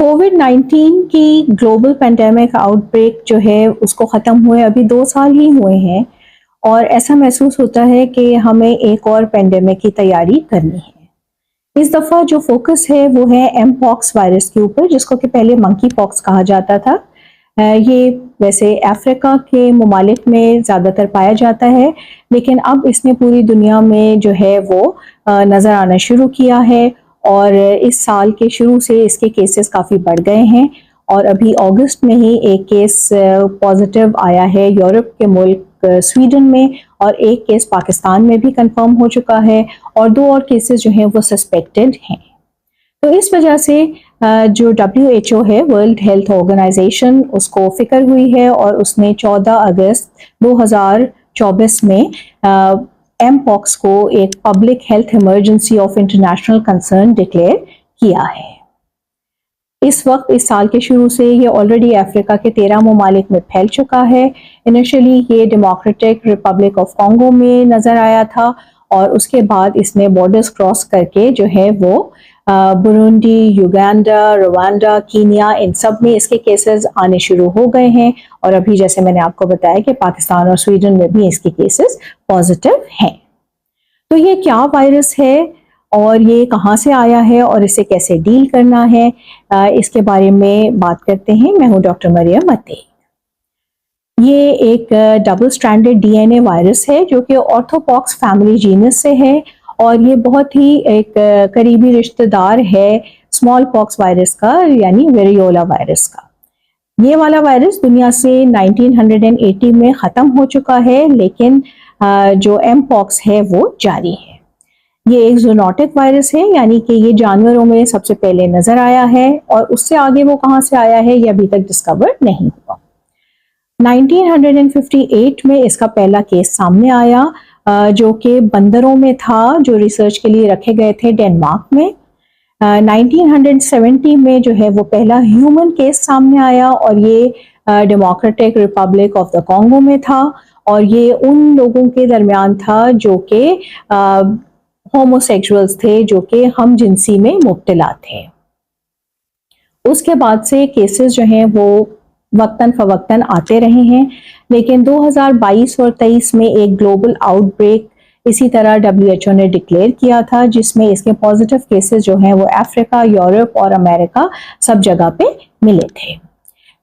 कोविड-19 की global pandemic outbreak जो है उसको ख़त्म हुए अभी 2 साल ही हुए हैं और ऐसा महसूस होता है कि हमें एक और पेंडेमिक की तैयारी करनी है। इस दफ़ा जो फ़ोकस है वो है एमपॉक्स वायरस के ऊपर, जिसको कि पहले मंकी पॉक्स कहा जाता था। ये वैसे अफ्रीका के ममालिक में ज़्यादातर पाया जाता है, लेकिन अब इसने पूरी दुनिया में जो है वो नज़र आना शुरू किया है और इस साल के शुरू से इसके केसेस काफ़ी बढ़ गए हैं और अभी अगस्त में ही एक केस पॉजिटिव आया है यूरोप के मुल्क स्वीडन में, और एक केस पाकिस्तान में भी कंफर्म हो चुका है और 2 और केसेस जो हैं वो सस्पेक्टेड हैं। तो इस वजह से जो WHO है, वर्ल्ड हेल्थ ऑर्गेनाइजेशन, उसको फ़िक्र हुई है और उसने 14 अगस्त 2024 में एमपॉक्स को एक public health emergency of international concern declare किया है। इस वक्त इस साल के शुरू से ये ऑलरेडी अफ्रीका के 13 ममालिक में फैल चुका है। इनिशियली ये डेमोक्रेटिक रिपब्लिक ऑफ कॉन्गो में नज़र आया था और उसके बाद इसने बॉर्डर्स क्रॉस करके जो है वो बुरुंडी, युगांडा, रवांडा, कीनिया, इन सब में इसके केसेस आने शुरू हो गए हैं और अभी जैसे मैंने आपको बताया कि पाकिस्तान और स्वीडन में भी इसके केसेस पॉजिटिव हैं। तो ये क्या वायरस है और ये कहाँ से आया है और इसे कैसे डील करना है, इसके बारे में बात करते हैं। मैं हूँ डॉक्टर मरियम अतीक। ये एक डबल स्ट्रैंडेड DNA वायरस है जो कि ऑर्थोपॉक्स फैमिली जीनस से है और ये बहुत ही एक करीबी रिश्तेदार है स्मॉल पॉक्स वायरस का, यानी वेरियोला वायरस का। ये वाला वायरस दुनिया से 1980 में ख़त्म हो चुका है, लेकिन जो एमपॉक्स है वो जारी है। ये एक ज़ूनोटिक वायरस है, यानी कि ये जानवरों में सबसे पहले नज़र आया है और उससे आगे वो कहाँ से आया है ये अभी तक डिस्कवर नहीं हुआ। 1958 में इसका पहला केस सामने आया जो कि बंदरों में था, जो रिसर्च के लिए रखे गए थे डेनमार्क में। 1970 में जो है वो पहला ह्यूमन केस सामने आया और ये democratic Republic of the Congo में था और ये उन लोगों के दरमियान था जो कि होमोसेक्सुअल्स थे, जो कि हम जिनसी में मुब्तला थे। उसके बाद से केसेस जो हैं वो वक्तन फवक्तन आते रहे हैं, लेकिन 2022 और 23 में एक ग्लोबल आउटब्रेक इसी तरह WHO ने डिक्लेयर किया था, जिसमें इसके पॉजिटिव केसेस जो हैं वो अफ्रीका, यूरोप और अमेरिका सब जगह पे मिले थे।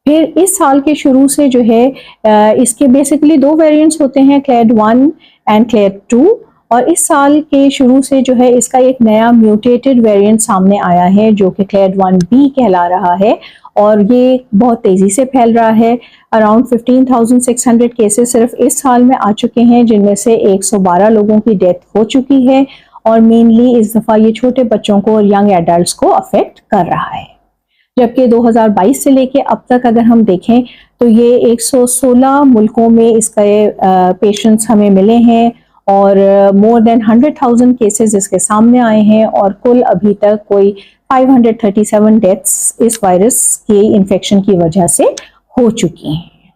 फिर इस साल के शुरू से जो है इसके बेसिकली 2 वेरिएंट्स होते हैं, क्लेड 1 एंड क्लेड 2, और इस साल के शुरू से जो है इसका एक नया म्यूटेटेड वेरिएंट सामने आया है जो कि क्लेड 1B कहला रहा है और ये बहुत तेज़ी से फैल रहा है। अराउंड 15,600 केसेस सिर्फ इस साल में आ चुके हैं, जिनमें से 112 लोगों की डेथ हो चुकी है और मेनली इस दफ़ा ये छोटे बच्चों को और यंग एडल्ट्स को अफेक्ट कर रहा है। जबकि 2022 से लेके अब तक अगर हम देखें तो ये 116 मुल्कों में इसके पेशेंट्स हमें मिले हैं और मोर देन 100,000 केसेस इसके सामने आए हैं और कुल अभी तक कोई 537 डेथ्स इस वायरस के इन्फेक्शन की वजह से हो चुकी हैं।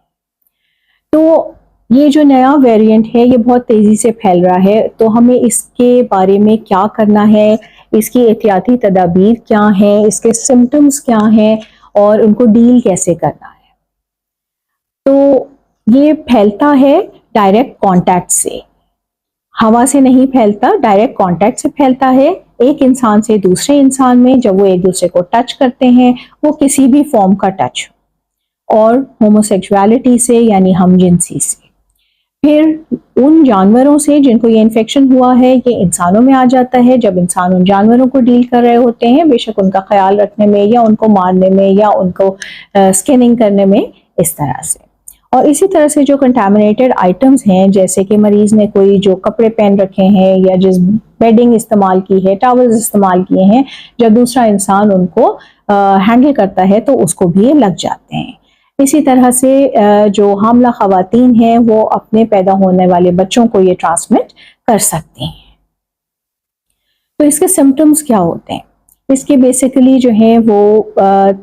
तो ये जो नया वेरिएंट है ये बहुत तेज़ी से फैल रहा है, तो हमें इसके बारे में क्या करना है, इसकी एहतियाती तदाबीर क्या हैं, इसके सिम्टम्स क्या हैं और उनको डील कैसे करना है। तो ये फैलता है डायरेक्ट कांटेक्ट से, हवा से नहीं फैलता, डायरेक्ट कांटेक्ट से फैलता है एक इंसान से दूसरे इंसान में, जब वो एक दूसरे को टच करते हैं, वो किसी भी फॉर्म का टच, और होमोसेक्सुअलिटी से यानी हमजिनसी से। फिर उन जानवरों से जिनको ये इन्फेक्शन हुआ है ये इंसानों में आ जाता है, जब इंसान उन जानवरों को डील कर रहे होते हैं, बेशक उनका ख्याल रखने में या उनको मारने में या उनको स्किनिंग करने में, इस तरह से। और इसी तरह से जो कंटामिनेटेड आइटम्स हैं, जैसे कि मरीज ने कोई जो कपड़े पहन रखे हैं या जिस बेडिंग इस्तेमाल की है, टॉवल्स इस्तेमाल किए हैं, जब दूसरा इंसान उनको हैंडल करता है तो उसको भी ये लग जाते हैं। इसी तरह से जो हामला ख़वातीन हैं वो अपने पैदा होने वाले बच्चों को ये ट्रांसमिट कर सकती हैं। तो इसके सिम्टम्स क्या होते हैं? इसके बेसिकली जो है वो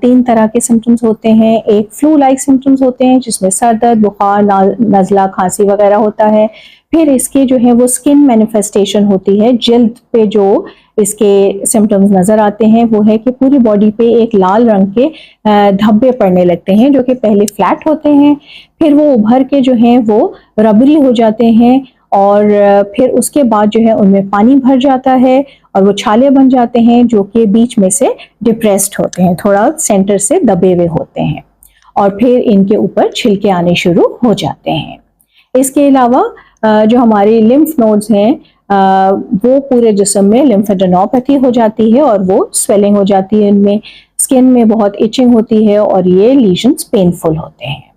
3 तरह के सिम्टम्स होते हैं। एक फ्लू लाइक सिम्टम्स होते हैं जिसमें सर दर्द, बुखार, नज़ला, खांसी वगैरह होता है। फिर इसके जो है वो स्किन मैनिफेस्टेशन होती है, जल्द पे जो इसके सिम्टम्स नजर आते हैं वो है कि पूरी बॉडी पे एक लाल रंग के धब्बे पड़ने लगते हैं, जो कि पहले फ्लैट होते हैं, फिर वो उभर के जो हैं वो रबरी हो जाते हैं, और फिर उसके बाद जो है उनमें पानी भर जाता है और वो छाले बन जाते हैं, जो कि बीच में से डिप्रेस्ड होते हैं, थोड़ा सेंटर से दबे हुए होते हैं, और फिर इनके ऊपर छिलके आने शुरू हो जाते हैं। इसके अलावा जो हमारी लिम्फ नोड्स हैं वो पूरे जिस्म में लिम्फेडेनोपैथी हो जाती है और वो स्वेलिंग हो जाती है, इनमें स्किन में बहुत इचिंग होती है और ये लीजन्स पेनफुल होते हैं।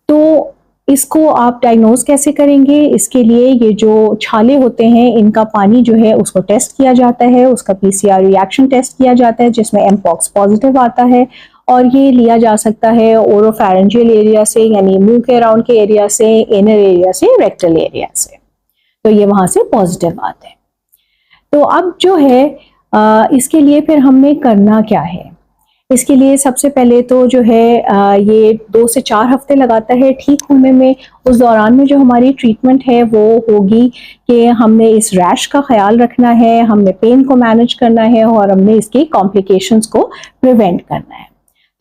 तो इसको आप डायग्नोज कैसे करेंगे? इसके लिए ये जो छाले होते हैं इनका पानी जो है उसको टेस्ट किया जाता है, उसका PCR रिएक्शन टेस्ट किया जाता है जिसमें एमपॉक्स पॉजिटिव आता है, और ये लिया जा सकता है ओरोफैरेंजियल एरिया से, यानी मुंह के अराउंड के एरिया से, इनर एरिया से, रेक्टल एरिया से, तो ये वहां से पॉजिटिव आते हैं। तो अब जो है इसके लिए फिर हमने करना क्या है? इसके लिए सबसे पहले तो जो है ये 2 से 4 हफ्ते लगाता है ठीक होने में। उस दौरान में जो हमारी ट्रीटमेंट है वो होगी कि हमने इस रैश का ख्याल रखना है, हमने पेन को मैनेज करना है और हमने इसकी कॉम्प्लिकेशंस को प्रिवेंट करना है।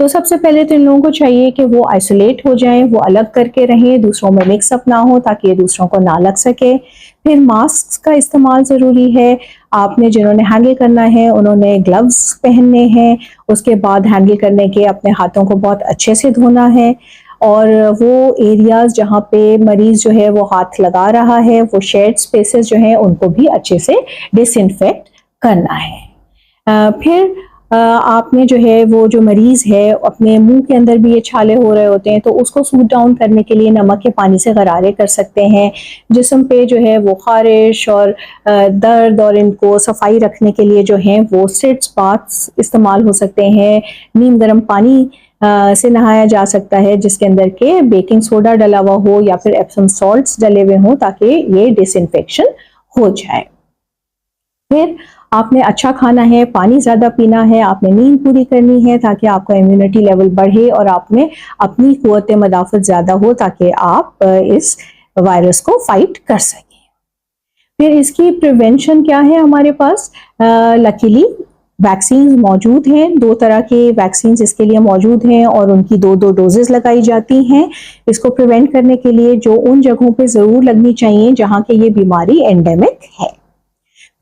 तो सबसे पहले तो इन लोगों को चाहिए कि वो आइसोलेट हो जाएं, वो अलग करके रहें, दूसरों में मिक्सअप ना हो ताकि ये दूसरों को ना लग सके। फिर मास्क का इस्तेमाल ज़रूरी है। आपने जिन्होंने हैंडल करना है उन्होंने ग्लव्स पहनने हैं, उसके बाद हैंडल करने के अपने हाथों को बहुत अच्छे से धोना है, और वो एरियाज जहाँ पे मरीज जो है वो हाथ लगा रहा है, वो शेयर्ड स्पेसेस जो हैं उनको भी अच्छे से डिसइंफेक्ट करना है। फिर आपने जो है वो जो मरीज है अपने मुंह के अंदर भी ये छाले हो रहे होते हैं तो उसको सूट डाउन करने के लिए नमक के पानी से गरारे कर सकते हैं। जिस्म पे जो है वो खारिश और दर्द और इनको सफाई रखने के लिए जो है वो सिट्स बाथ्स इस्तेमाल हो सकते हैं। नीम गर्म पानी से नहाया जा सकता है जिसके अंदर के बेकिंग सोडा डला हुआ हो या फिर एप्सम सॉल्ट्स डले हुए हों ताकि ये डिसइंफेक्शन हो जाए। फिर आपने अच्छा खाना है, पानी ज़्यादा पीना है, आपने नींद पूरी करनी है ताकि आपका इम्यूनिटी लेवल बढ़े और आप में अपनी क़ुव्वत मदाफ़त ज़्यादा हो ताकि आप इस वायरस को फाइट कर सकें। फिर इसकी प्रिवेंशन क्या है हमारे पास? लकीली वैक्सीन मौजूद हैं, 2 तरह के वैक्सीन इसके लिए मौजूद हैं और उनकी 2-2 डोजेस लगाई जाती हैं इसको प्रिवेंट करने के लिए, जो उन जगहों पे ज़रूर लगनी चाहिए जहाँ के ये बीमारी एंडेमिक है।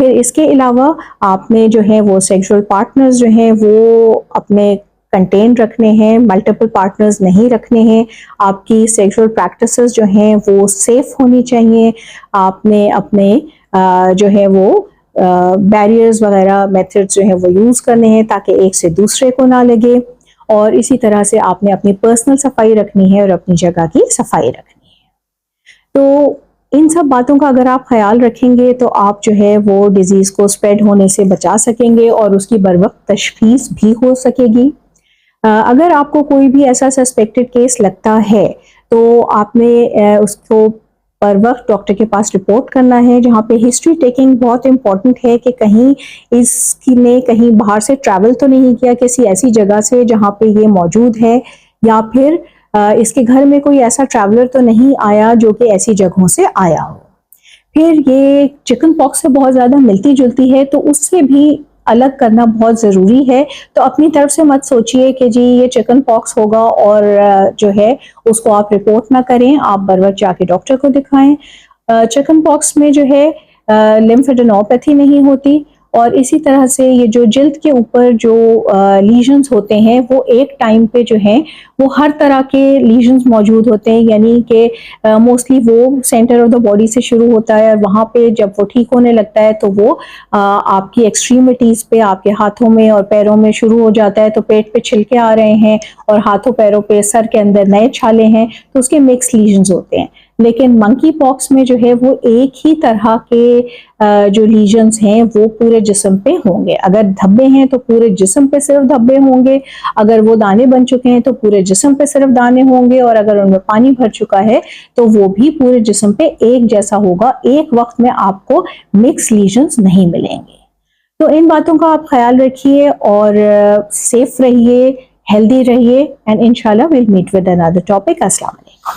फिर इसके अलावा आपने जो है वो सेक्सुअल पार्टनर्स जो हैं वो अपने कंटेन रखने हैं, मल्टीपल पार्टनर्स नहीं रखने हैं। आपकी सेक्सुअल प्रैक्टिसेस जो हैं वो सेफ होनी चाहिए। आपने अपने जो है वो बैरियर्स वगैरह मेथड्स जो है वो यूज़ करने हैं ताकि एक से दूसरे को ना लगे, और इसी तरह से आपने अपनी पर्सनल सफाई रखनी है और अपनी जगह की सफाई रखनी है। तो इन सब बातों का अगर आप ख्याल रखेंगे तो आप जो है वो डिजीज़ को स्प्रेड होने से बचा सकेंगे और उसकी बरवक्त तशखीस भी हो सकेगी। अगर आपको कोई भी ऐसा सस्पेक्टेड केस लगता है तो आपने उसको पर वक्त डॉक्टर के पास रिपोर्ट करना है, जहाँ पे हिस्ट्री टेकिंग बहुत इंपॉर्टेंट है कि कहीं इसने कहीं बाहर से ट्रैवल तो नहीं किया किसी ऐसी जगह से जहाँ पे ये मौजूद है, या फिर इसके घर में कोई ऐसा ट्रैवलर तो नहीं आया जो कि ऐसी जगहों से आया हो। फिर ये चिकन पॉक्स से बहुत ज़्यादा मिलती जुलती है तो उससे भी अलग करना बहुत ज़रूरी है। तो अपनी तरफ से मत सोचिए कि जी ये चिकन पॉक्स होगा और जो है उसको आप रिपोर्ट ना करें, आप बर वक्त जाके डॉक्टर को दिखाएं। चिकन पॉक्स में जो है लिम्फेडेनोपैथी नहीं होती, और इसी तरह से ये जो जिल्द के ऊपर जो लीजन्स होते हैं वो एक टाइम पे जो है वो हर तरह के लीजन्स मौजूद होते हैं, यानी कि मोस्टली वो सेंटर ऑफ द बॉडी से शुरू होता है और वहाँ पे जब वो ठीक होने लगता है तो वो आपकी एक्सट्रीमिटीज़ पे, आपके हाथों में और पैरों में शुरू हो जाता है। तो पेट पे छिलके आ रहे हैं और हाथों पैरों पे सर के अंदर नए छाले हैं तो उसके मिक्स लीजन्स होते हैं। लेकिन मंकी पॉक्स में जो है वो एक ही तरह के जो लीजन्स हैं वो पूरे जिस्म पे होंगे। अगर धब्बे हैं तो पूरे जिस्म पे सिर्फ धब्बे होंगे, अगर वो दाने बन चुके हैं तो पूरे जिस्म पे सिर्फ दाने होंगे, और अगर उनमें पानी भर चुका है तो वो भी पूरे जिस्म पे एक जैसा होगा। एक वक्त में आपको मिक्स लीजन्स नहीं मिलेंगे। तो इन बातों का आप ख्याल रखिए और सेफ रहिए, हेल्दी रहिए, एंड इंशाल्लाह will meet with another topic. अस्सलाम वालेकुम।